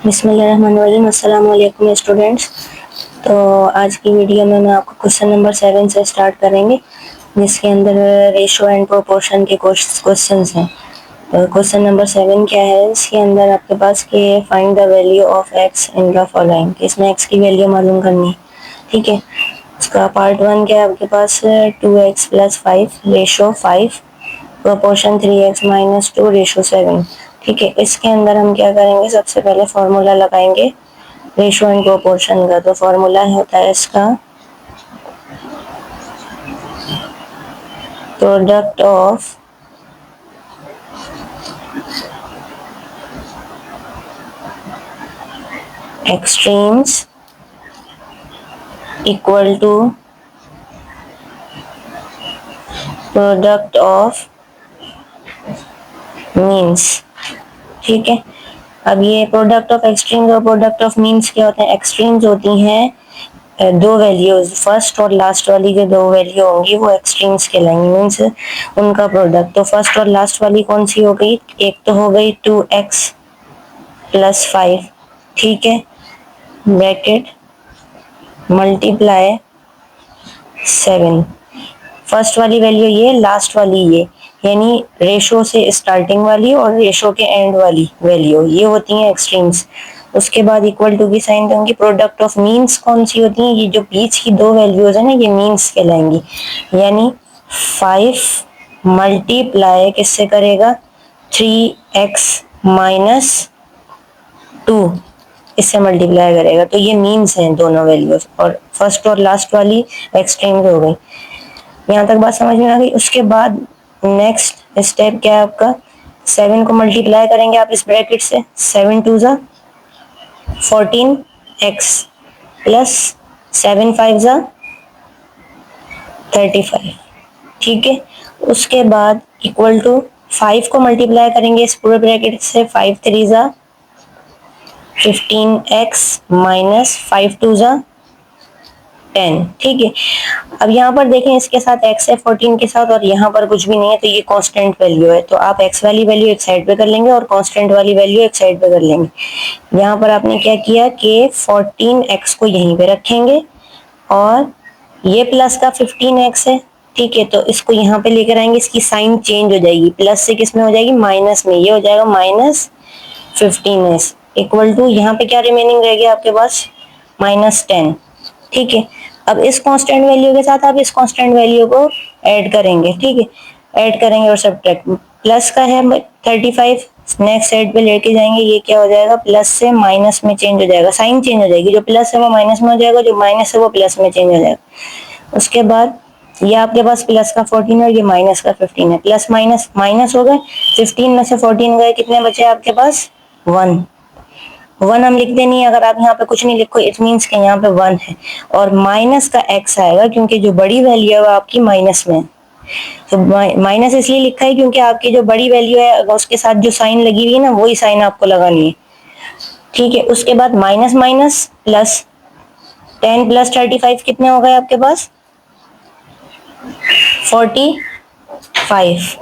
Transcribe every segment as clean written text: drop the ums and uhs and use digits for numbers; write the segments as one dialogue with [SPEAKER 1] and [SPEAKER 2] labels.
[SPEAKER 1] बिस्मिल्लाहिर्रहमानिर्रहीम। अस्सलाम वालेकुम स्टूडेंट्स। तो आज की वीडियो में मैं आपको क्वेश्चन नंबर 7 से स्टार्ट करेंगे, जिसके अंदर रेशो एंड प्रोपोर्शन के क्वेश्चंस हैं। तो क्वेश्चन नंबर 7 क्या है, इसके अंदर आपके पास कि find the value of x in the following, इसमें एक्स की वैल्यू मालूम करनी है। ठीक है, इसका पार्ट 1 क्या है आपके पास 2x + 5 ratio 5 proportion 3x - 2 ratio 7। ठीक है, इसके अंदर हम क्या करेंगे, सबसे पहले फॉर्मूला लगाएंगे रेशो एंड प्रोपोर्शन का। तो फॉर्मूला होता है इसका product of extremes equal to product of means. ठीक है, अब ये प्रोडक्ट ऑफ एक्सट्रीम्स और प्रोडक्ट ऑफ मीन्स क्या होते हैं। एक्सट्रीम्स होती हैं दो वैल्यूज, फर्स्ट और लास्ट वाली जो दो वैल्यू होंगी वो एक्सट्रीम्स कहलाएंगी, मीन्स उनका प्रोडक्ट। तो फर्स्ट और लास्ट वाली कौन सी हो गई, एक तो हो गई 2x + 5, ठीक है, ब्रैकेट मल्टीप्लाई 7। फर्स्ट वाली वैल्यू ये, लास्ट वाली ये, यानी रेशो से स्टार्टिंग वाली और रेशो के एंड वाली वैल्यू, ये होती हैं एक्सट्रीम्स। उसके बाद इक्वल टू की साइन दूंगी। प्रोडक्ट ऑफ मीन्स कौन सी होती है, ये जो बीच की दो वैल्यूज है ना, ये मीन्स कहलाएंगी। यानी 5 मल्टीप्लाई किससे करेगा, 3x - 2, इससे मल्टीप्लाई करेगा। तो ये मीन्स हैं दोनों वैल्यूज, और फर्स्ट और लास्ट वाली एक्सट्रीम्स हो गई। यहाँ तक बात समझ में आ गई। उसके बाद नेक्स्ट स्टेप क्या है आपका, 7 को मल्टीप्लाई करेंगे आप इस ब्रैकेट से, 7 2 ज़ा 14x प्लस 7 5 ज़ा 35। ठीक है, उसके बाद इक्वल टू 5 को मल्टीप्लाई करेंगे इस पूरे ब्रैकेट से, 5 3 ज़ा 15x माइनस 5 2 ज़ा 10। ठीक है, अब यहाँ पर देखें इसके साथ x है 14 के साथ, और यहाँ पर कुछ भी नहीं है, तो ये कांस्टेंट वैल्यू है। तो आप x वाली वैल्यू एक साइड पे कर लेंगे और कांस्टेंट वाली वैल्यू एक साइड पे कर लेंगे। यहाँ पर आपने क्या किया कि 14x को यहीं पे रखेंगे, और ये प्लस का 15x है। ठीक है, तो इसको यहाँ पे लेकर आएंगे, इसकी साइन चेंज हो जाएगी, प्लस से किस में हो जाएगी, माइनस में। ये हो जाएगा -15x इक्वल टू, यहाँ पे क्या रिमेनिंग रह गया आपके पास, -10। ठीक है, अब इस कांस्टेंट वैल्यू के साथ आप इस कांस्टेंट वैल्यू को ऐड करेंगे। ठीक है, ऐड करेंगे और सब्ट्रैक्ट, प्लस का है 35, नेक्स्ट साइड पे लेके जाएंगे, ये क्या हो जाएगा, प्लस से माइनस में चेंज हो जाएगा, साइन चेंज हो जाएगी, जो प्लस है वो माइनस में हो जाएगा, जो माइनस है वो प्लस में चेंज हो जाएगा। उसके बाद ये आपके पास प्लस का 14 है और ये माइनस का 15 है, प्लस माइनस माइनस हो गए, 15 में से 14 गए, कितने बचे आपके पास, 1। 1 हम लिखते नहीं, अगर आप यहाँ पे कुछ नहीं लिखो इट मीन्स के यहाँ पे 1 है, और माइनस का x आएगा क्योंकि जो बड़ी वैल्यू है वो आपकी माइनस में है। तो माइनस इसलिए लिखा है क्योंकि आपकी जो बड़ी वैल्यू है उसके साथ जो साइन लगी हुई है ना, वही साइन आपको लगानी है। ठीक है, उसके बाद माइनस माइनस प्लस, 10 + 35 कितने हो गए आपके पास, 45।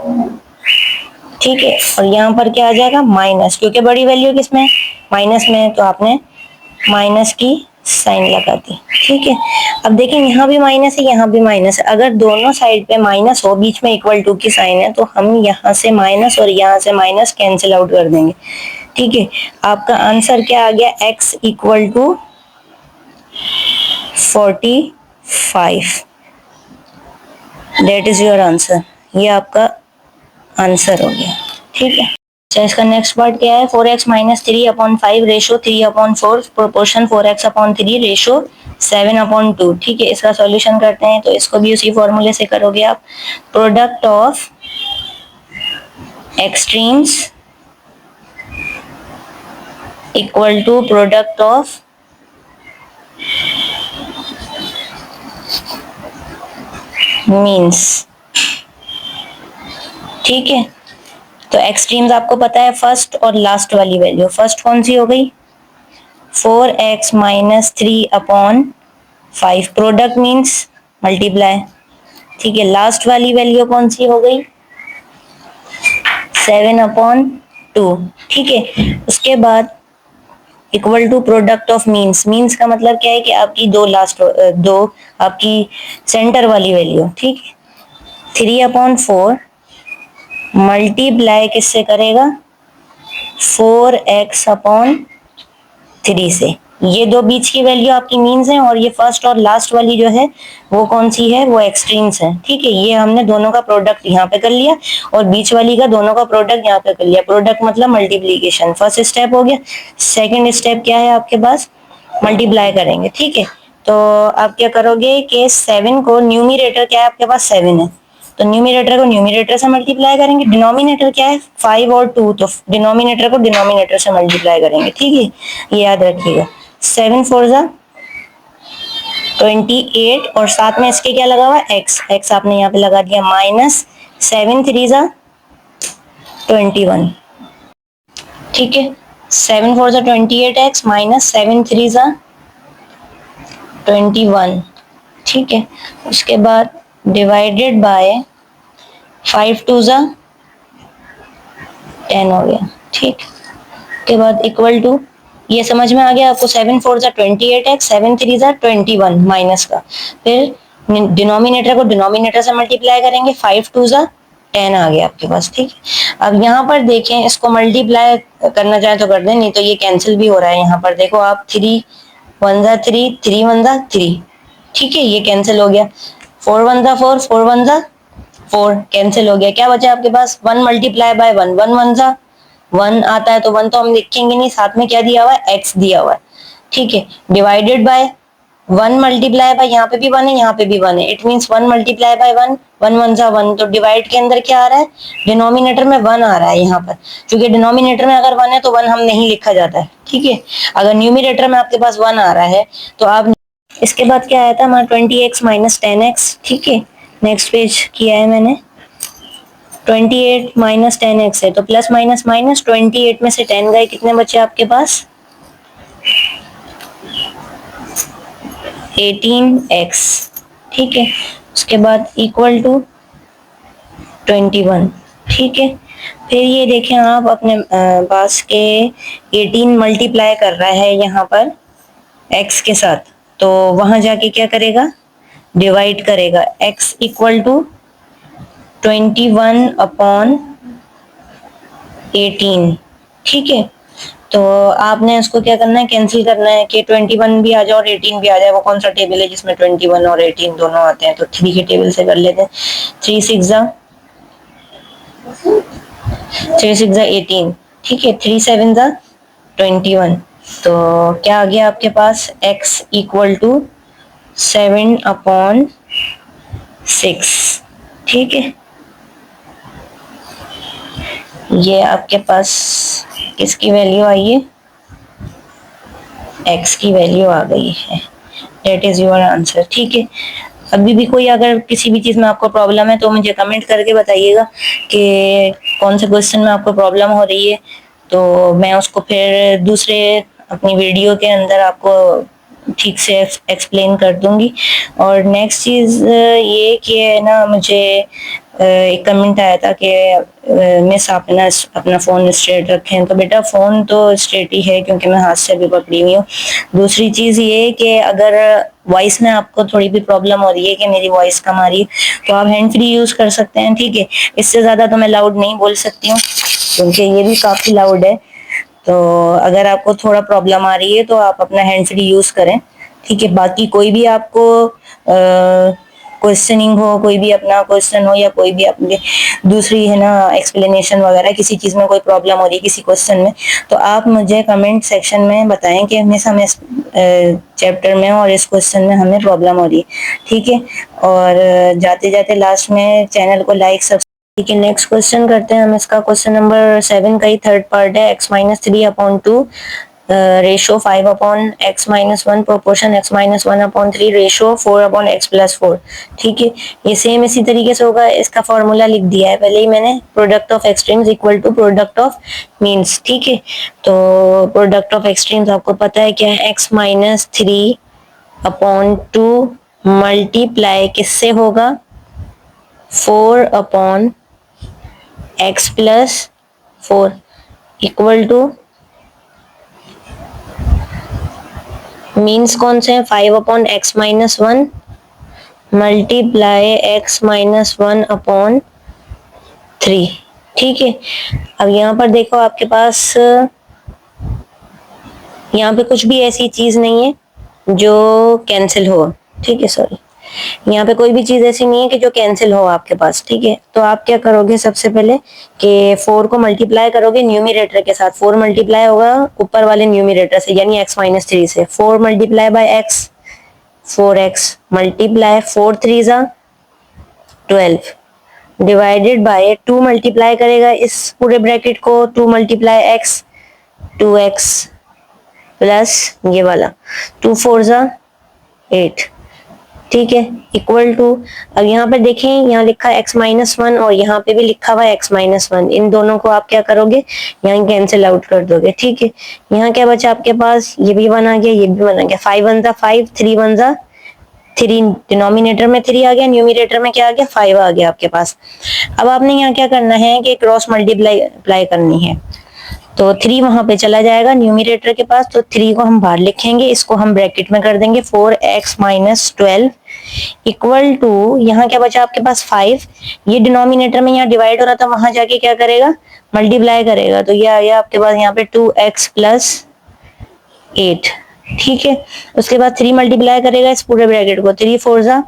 [SPEAKER 1] ठीक है, और यहाँ पर क्या आ जाएगा, माइनस, क्योंकि बड़ी वैल्यू किसमें, माइनस में है, तो आपने माइनस की साइन लगा दी। ठीक है, अब देखें यहाँ भी माइनस है, यहाँ भी माइनस है, अगर दोनों साइड पे माइनस हो, बीच में इक्वल टू की साइन है, तो हम यहाँ से माइनस और यहाँ से माइनस कैंसिल आउट कर देंगे। ठीक है, आपका आंसर क्या आ गया, x equal to 45। That is your answer, ये आपका आंसर हो गया। ठीक है, अच्छा इसका नेक्स्ट पार्ट क्या है, 4x - 3/5 ratio 3/4 proportion 4x/3 ratio 7/2। ठीक है, इसका सॉल्यूशन करते हैं, तो इसको भी उसी फॉर्मूले से करोगे आप। Product of extremes equal to product of means. ठीक है, तो एक्सट्रीम्स आपको पता है फर्स्ट और लास्ट वाली वैल्यू। फर्स्ट कौन सी हो गई, 4x - 3/5, प्रोडक्ट मीन्स मल्टीप्लाई। ठीक है, लास्ट वाली वैल्यू कौन सी हो गई, 7/2। ठीक है, उसके बाद equal to product of means. Means का मतलब क्या है कि आपकी दो आपकी सेंटर वाली वैल्यू, ठीक है। 3/4 मल्टीप्लाई किससे करेगा, 4x/3 से। ये दो बीच की वैल्यू आपकी मीन्स है, और ये फर्स्ट और लास्ट वाली जो है वो कौन सी है, वो एक्सट्रीम्स है, ठीक है। ये हमने दोनों का प्रोडक्ट यहाँ पे कर लिया, और बीच वाली का दोनों का प्रोडक्ट यहाँ पे कर लिया। प्रोडक्ट मतलब मल्टीप्लीकेशन, फर्स्ट स्टेप हो गया। सेकेंड स्टेप क्या है आपके पास, मल्टीप्लाई करेंगे, ठीक है। तो आप क्या करोगे कि 7 को, न्यूमिरेटर क्या है आपके पास, 7 है, तो न्यूमिनेटर को न्यूमिनेटर से मल्टीप्लाई करेंगे। डिनोमिनेटर क्या है, 5 और 2, तो डिनोमिनेटर को डिनोमिनेटर से मल्टीप्लाई करेंगे, ठीक है। ये याद रखिएगा। 7 4 = 28, और साथ में इसके क्या लगा हुआ, एक्स। एक्स आपने यहाँ पे लगा दिया, माइनस 7 3 = 21, ठीक है। 7 4 = 28x माइनस 7 3 = 21, ठीक है। उसके बाद डिवाइडेड बाय 5 2 = 10 हो गया, ठीक। के बाद इक्वल टू, ये समझ में आ गया आपको। 7 4 = 28x, 7 3 = 21 माइनस का, फिर डिनोमिनेटर को डिनोमिनेटर से मल्टीप्लाई करेंगे, 5 2 = 10 आ गया आपके पास, ठीक। अब यहाँ पर देखें, इसको मल्टीप्लाई करना चाहे तो कर दें, नहीं तो ये कैंसिल भी हो रहा है। यहाँ पर देखो आप, 3 1 = 3, 3 1 = 3, ठीक है, ये कैंसिल हो गया। 4 1 = 4, 4 1 = 4, कैंसिल हो गया। क्या बचा आपके पास, 1 मल्टीप्लाई बाय 1, 1 1 = 1 आता है, तो 1 तो हम लिखेंगे नहीं, साथ में क्या दिया हुआ है, x दिया हुआ है, ठीक है। डिवाइडेड बाय 1 मल्टीप्लाई बाय, यहाँ पे भी 1 है, यहाँ पे भी 1 है, इट मींस 1 मल्टीप्लाई बाय 1, 1 1 = 1, तो डिवाइड के अंदर क्या आ रहा है, डिनोमिनेटर में 1 आ रहा है यहाँ पर। क्योंकि डिनोमिनेटर में अगर 1 है तो 1 हम नहीं लिखा जाता है, ठीक है। अगर न्यूमिनेटर में आपके पास 1 आ रहा है तो आप, इसके बाद क्या आया था हमारा, 20x माइनस 10x, ठीक है। नेक्स्ट पेज किया है मैंने। 28 माइनस 10x है, तो प्लस माइनस माइनस, 28 में से 10 गए, कितने बचे आपके पास, 18x, ठीक है। उसके बाद इक्वल टू 21, ठीक है। फिर ये देखें आप अपने पास के 18 मल्टीप्लाई कर रहा है यहाँ पर x के साथ, तो वहां जाके क्या करेगा, डिवाइड करेगा। x इक्वल टू 21/18, ठीक है। तो आपने इसको क्या करना है, कैंसिल करना है कि 21 भी आ जाए और 18 भी आ जाए। वो कौन सा टेबल है जिसमें 21 और 18 दोनों आते हैं, तो 3 के टेबल से कर लेते हैं। 3 6 = 18, ठीक है। 3 7 = 21, तो क्या आ गया आपके पास, x इक्वल टू 7/6, ठीक है। ये आपके पास किसकी वैल्यू आई है, x की वैल्यू आ गई है। डेट इज योर आंसर, ठीक है। अभी भी कोई अगर किसी भी चीज में आपको प्रॉब्लम है तो मुझे कमेंट करके बताइएगा कि कौन से क्वेश्चन में आपको प्रॉब्लम हो रही है, तो मैं उसको फिर दूसरे अपनी वीडियो के अंदर आपको ठीक से एक्सप्लेन कर दूंगी। और नेक्स्ट चीज ये कि है ना, मुझे एक कमेंट आया था कि मिस आप ना अपना फोन स्ट्रेट रखें, तो बेटा फोन तो स्ट्रेट ही है क्योंकि मैं हाथ से भी पकड़ी हुई हूँ। दूसरी चीज ये कि अगर वॉइस में आपको थोड़ी भी प्रॉब्लम हो रही है कि मेरी वॉइस कम आ रही है, तो आप हैंड फ्री यूज कर सकते हैं, ठीक है। इससे ज्यादा तो मैं लाउड नहीं बोल सकती हूँ क्योंकि ये भी काफी लाउड है। तो अगर आपको थोड़ा प्रॉब्लम आ रही है तो आप अपना हैंड फ्री यूज करें, ठीक है। बाकी कोई भी आपको क्वेश्चनिंग हो, कोई भी अपना क्वेश्चन हो, या कोई भी अपने दूसरी है ना एक्सप्लेनेशन वगैरह, किसी चीज में कोई प्रॉब्लम हो रही है किसी क्वेश्चन में, तो आप मुझे कमेंट सेक्शन में बताएं कि हमें इस चैप्टर में और इस क्वेश्चन में हमें प्रॉब्लम हो रही है, ठीक है। और जाते जाते लास्ट में चैनल को लाइक सब्सक्राइब, ठीक है। नेक्स्ट क्वेश्चन करते हैं हम इसका। क्वेश्चन नंबर 7 का ही थर्ड पार्ट है। x-3/2 ratio 5/x-1 proportion x-1/3 ratio 4/x+4, ठीक है। ये सेम इसी तरीके से होगा। इसका फॉर्मूला लिख दिया है पहले ही मैंने, product of extremes equal to product of means, ठीक है। तो प्रोडक्ट ऑफ एक्सट्रीम्स आपको पता है क्या है, x-3/2 मल्टीप्लाई किससे होगा, 4/x+4 इक्वल टू मीन्स कौन से हैं, 5/x-1 मल्टीप्लाई x-1/3। ठीक है, अब यहाँ पर देखो आपके पास यहाँ पे कुछ भी ऐसी चीज नहीं है जो कैंसिल हो। ठीक है, सॉरी, यहाँ पे कोई भी चीज ऐसी नहीं है कि जो कैंसिल हो आपके पास। ठीक है, तो आप क्या करोगे, सबसे पहले कि 4 को मल्टीप्लाई करोगे न्यूमिरेटर के साथ। 4 मल्टीप्लाई होगा ऊपर वाले न्यूमिरेटर से, यानी x-3 से। 4 multiply by x 4x multiply 4 3 जा 12 डिवाइडेड बाय 2 मल्टीप्लाई करेगा इस पूरे ब्रैकेट को, 2 मल्टीप्लाई x 2x प्लस ये वाला 2 4 जा 8। ठीक है, इक्वल टू, अब यहाँ पे देखें, यहाँ लिखा है x-1 और यहाँ पे भी लिखा हुआ है x-1। इन दोनों को आप क्या करोगे, यहाँ कैंसिल आउट कर दोगे। ठीक है, यहाँ क्या बचा आपके पास, ये भी 1 आ गया, ये भी 1 आ गया। 5 1 जा 5, 3 1 जा 3, डिनोमिनेटर में 3 आ गया, न्यूमिनेटर में क्या आ गया, 5 आ गया आपके पास। अब आपने यहाँ क्या करना है कि क्रॉस मल्टीप्लाई अप्लाई करनी है, तो 3 वहां पे चला जाएगा न्यूमिनेटर के पास, तो 3 को हम बाहर लिखेंगे, इसको हम ब्रैकेट में कर देंगे 4x-12 इक्वल टू, यहाँ क्या बचा आपके पास 5, ये डिनोमिनेटर में यहाँ डिवाइड हो रहा था, वहां जाके क्या करेगा, मल्टीप्लाई करेगा, तो ये आ गया आपके पास यहाँ पे 2x प्लस 8। ठीक है, उसके बाद 3 मल्टीप्लाई करेगा इस पूरे ब्रैकेट को, 3 4 जा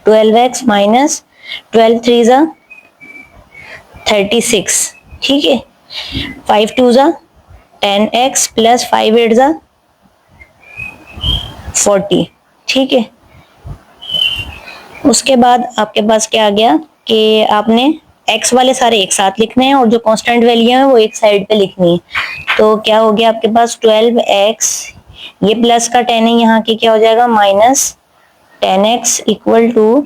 [SPEAKER 1] 12x माइनस 12 3 जा 36। ठीक है, 5 2 जा 10x प्लस 5 8 जा 40। ठीक है, उसके बाद आपके पास क्या आ गया कि आपने x वाले सारे एक साथ लिखने हैं और जो कांस्टेंट वैल्यू है वो एक साइड पे लिखनी है। तो क्या हो गया आपके पास 12x, ये प्लस का 10 है, यहाँ की क्या हो जाएगा माइनस 10x इक्वल टू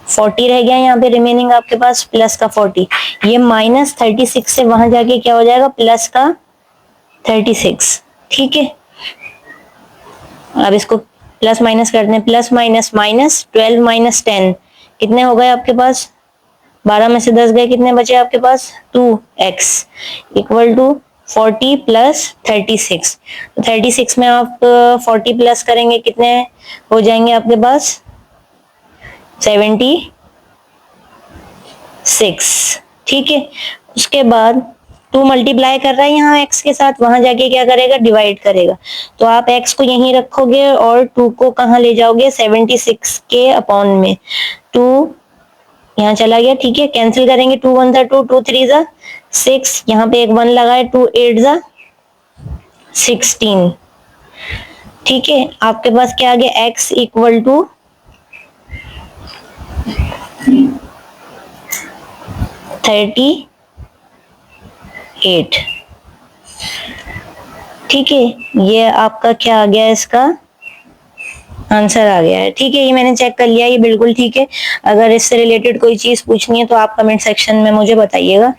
[SPEAKER 1] 40 रह गया यहाँ पे रिमेनिंग आपके पास, प्लस का 40, ये माइनस 36 से वहां जाके क्या हो जाएगा, प्लस का 36। ठीक है, अब इसको प्लस माइनस करते हैं, प्लस माइनस माइनस 12 माइनस 10 कितने हो गए आपके पास, 12 में से 10 गए, कितने बचे आपके पास 2x इक्वल टू 40 प्लस 36। 36 में आप 40 प्लस करेंगे, कितने हो जाएंगे आपके पास 76। ठीक है, उसके बाद 2 मल्टीप्लाई कर रहा है यहाँ x के साथ, वहां जाके क्या करेगा, डिवाइड करेगा, तो आप x को यहीं रखोगे और 2 को कहाँ ले जाओगे, 76 के अपॉन में, 2 यहाँ चला गया। ठीक है, कैंसिल करेंगे, 2 1 जा 2, 2 3 जा 6, यहाँ पे एक 1 लगाए, 2 8 जा 16। ठीक है, आपके पास क्या आ गया, x इक्वल टू 38। ठीक है, ये आपका क्या आ गया, इसका आंसर आ गया है। ठीक है, ये मैंने चेक कर लिया, ये बिल्कुल ठीक है। अगर इससे रिलेटेड कोई चीज पूछनी है तो आप कमेंट सेक्शन में मुझे बताइएगा।